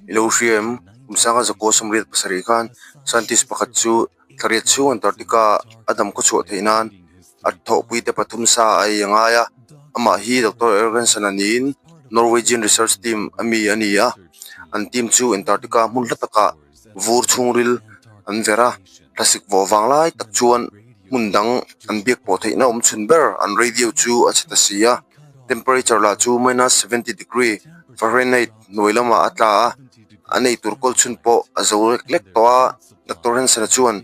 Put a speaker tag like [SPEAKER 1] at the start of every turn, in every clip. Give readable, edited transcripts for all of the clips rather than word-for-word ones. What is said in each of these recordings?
[SPEAKER 1] Ilorium umsanga zako samrit pasari khan scientist pakhat chu thariat chu Antarctica adam ko chu theinan at tho puite pathum sa ai angaya ama hi Dr. Ergensen anin Norwegian research team ami ania an team chu Antarctica munlataka vur chungril an vera plastic vo wanglai tak chuan mundang an biak po theina chunber an radio chu achatasia temperature la chu -70 degree Fahrenheit noilama atla anei turkol chun po azorek lek towa Dr. Ergensen chuan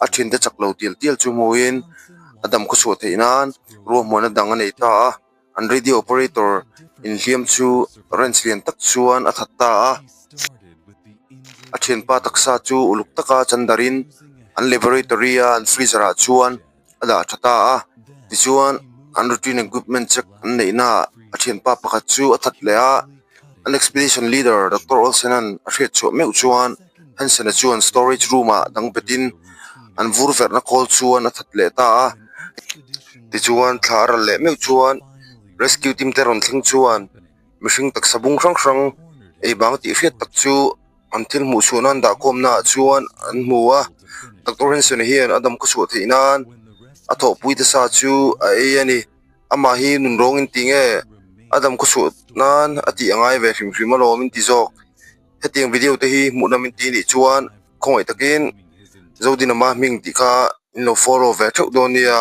[SPEAKER 1] a thin te chaklo tial chu moin adam ko chu theinan ro mona dang anei ta an radio operator in hliam chu renslian tak chuan a thatta a then pa taksa chu uluk taka chandarin an laboratory an freezer a chuan ala thata ti chuan an routine equipment check an neina a then pa pakhat chu a that le an expedition leader Dr. Olsen a hriat chu meu chuan Hansen chuan storage room a dang betin an vur verna call chuan a that le ta ti chuan thlar le meu chuan rescue team te ron thling chuan mihring tak sabung rang ei bang ti hriat tak chu an thil mu chuan da komna chuan an hmuwa Dr. Hansen hian adam ko chu theinan a tho puite sa chu a ei ani ama hi nun rong in tinge adam ko chu nan ati angai ve hrim lo min ti jok hetiang video te hi mu namin ti ni chuan khoi takin zodin ama ming ti kha in lo follow ve thau donia